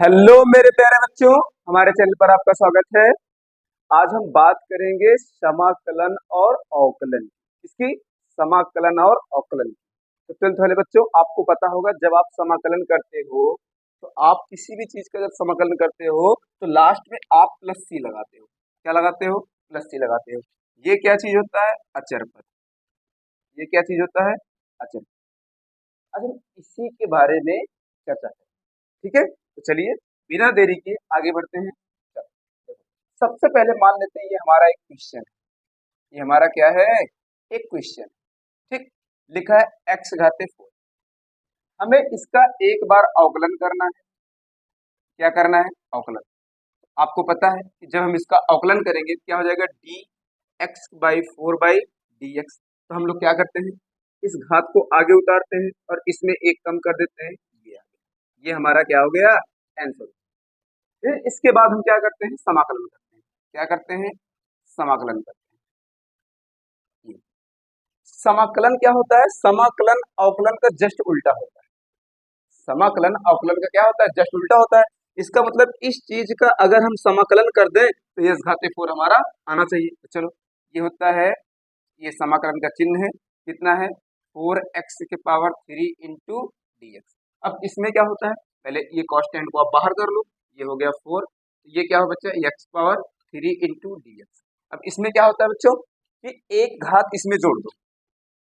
Hello मेरे प्यारे बच्चों, हमारे चैनल पर आपका स्वागत है। आज हम बात करेंगे समाकलन और अवकलन की। इसकी समाकलन और अवकलन की। तो 12th वाले बच्चों, आपको पता होगा जब आप समाकलन करते हो तो आप किसी भी चीज का जब समाकलन करते हो तो लास्ट में आप प्लस सी लगाते हो। क्या लगाते हो? प्लस सी लगाते हो। ये क्या चीज होता है? अचर पद। ये क्या चीज होता है? अचर। आज हम इसी के बारे में चर्चा करें, ठीक है? तो चलिए बिना देरी के आगे बढ़ते हैं। चलो, देखो, सबसे पहले मान लेते हैं ये हमारा एक क्वेश्चन है। ये हमारा क्या है? एक क्वेश्चन। ठीक, लिखा है x घाते 4। हमें इसका एक बार अवकलन करना है। क्या करना है? अवकलन। आपको पता है कि जब हम इसका अवकलन करेंगे क्या हो जाएगा? D x by 4/dx। तो हम लोग क्या करते हैं? इस घात को आगे उतारते हैं और इसमें एक कम कर देते हैं। ये आ गया। ये हमारा क्या हो गया? आंसर। फिर इसके बाद हम क्या करते हैं? समाकलन करते हैं। क्या करते हैं? समाकलन करते हैं। ये समाकलन क्या होता है? समाकलन अवकलन का जस्ट उल्टा होता है। समाकलन अवकलन का क्या होता है? जस्ट उल्टा होता है। इसका मतलब इस चीज का अगर हम समाकलन कर दें तो ये घाते 4 हमारा आना चाहिए। तो चलो, ये होता है, ये समाकलन का चिन्ह है। कितना है? 4x⁻³ into dx। अब इसमें क्या होता है? पहले ये कॉन्स्टेंट को आप बाहर कर लो। ये हो गया 4। ये क्या हो बच्चा? x⁻³ into dx। अब इसमें क्या होता है बच्चों कि एक घात इसमें जोड़ दो।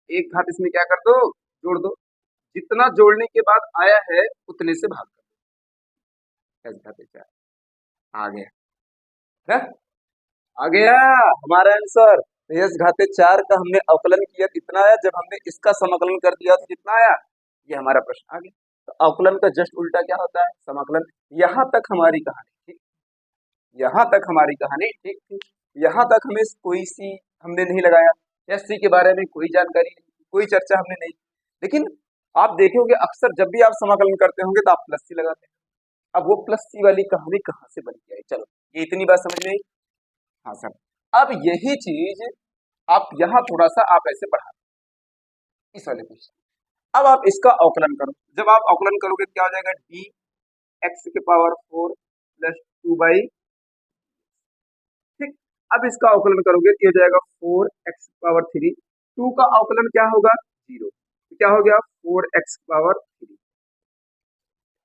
एक घात इसमें क्या कर दो? जोड़ दो। जितना जोड़ने के बाद आया है उतने से भाग कर दो। s घाते 4 आ गया है? आ गया हमारा आंसर। s घाते 4 का हमने अवकलन किया, कितना आया? जब हमने इसका समाकलन कर दिया तो कितना आया? ये हमारा प्रश्न आ गया। तो अवकलन का जस्ट उल्टा क्या होता है? समाकलन। यहाँ तक हमारी कहानी ठीक, यहाँ तक हमारी कहानी ठीक थी। यहाँ तक हमें कोई सी हमने नहीं लगाया, एस सी के बारे में कोई जानकारी नहीं, कोई चर्चा हमने नहीं। लेकिन आप देखोगे अक्सर जब भी आप समाकलन करते होंगे तो आप प्लस सी लगाते हैं। अब वो प्लस सी वाली कहानी कहाँ से बन के आई? चलो, ये इतनी बात समझ में आई? हाँ सर। अब यही चीज आप यहाँ थोड़ा सा आप ऐसे बढ़ा इस वाले क्वेश्चन। अब आप इसका अवकलन करो। जब आप अवकलन करोगे क्या हो जाएगा? D x⁻4 plus 2/। ठीक, अब इसका अवकलन करोगे तो हो जाएगा 4x⁻3। 2 का अवकलन क्या होगा? 0। तो क्या हो गया? 4x⁻3।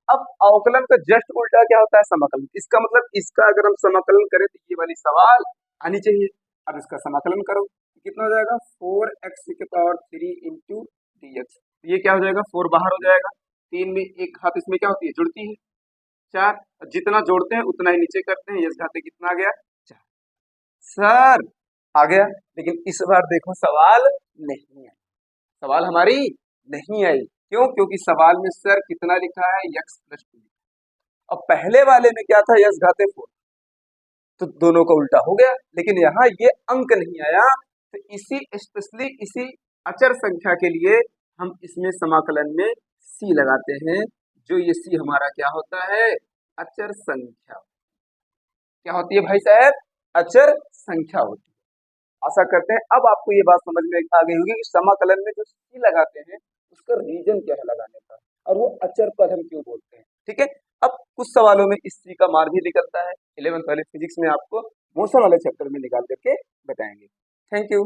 अब अवकलन का जस्ट उल्टा क्या होता है? समाकलन। इसका मतलब इसका अगर हम समाकलन करें तो ये वाली सवाल आनी चाहिए। अब इसका समाकलन करो तो कितना हो जाएगा? 4x⁻3 into dx। ये क्या हो जाएगा? 4 बाहर हो जाएगा। 3 में एक घात इसमें क्या होती है? जुड़ती है। 4। जितना जोड़ते हैं उतना ही नीचे करते हैं। इस घाते कितना आ गया? 4। सर आ गया। लेकिन इस बार देखो सवाल नहीं आई। सवाल हमारी नहीं आई। क्यों? क्योंकि सवाल में सर कितना लिखा है? x+2। अब पहले वाले में क्या था? s घाते 4। तो दोनों का उल्टा हो गया। लेकिन यहाँ ये अंक नहीं आया, तो इसी स्पेशली इसी अचर संख्या के लिए हम इसमें समाकलन में c लगाते हैं। जो ये c हमारा क्या होता है? अचर संख्या। क्या होती है भाई साहब? अचर संख्या होती है। आशा करते हैं अब आपको ये बात समझ में आ गई होगी कि समाकलन में जो सी लगाते हैं उसका रीजन क्या है लगाने का, और वो अचर पद हम क्यों बोलते हैं। ठीक है, अब कुछ सवालों में इस सी का मान भी निकलता है। 11th वाले फिजिक्स में आपको मोशन वाले चैप्टर में निकाल करके बताएंगे। Thank you.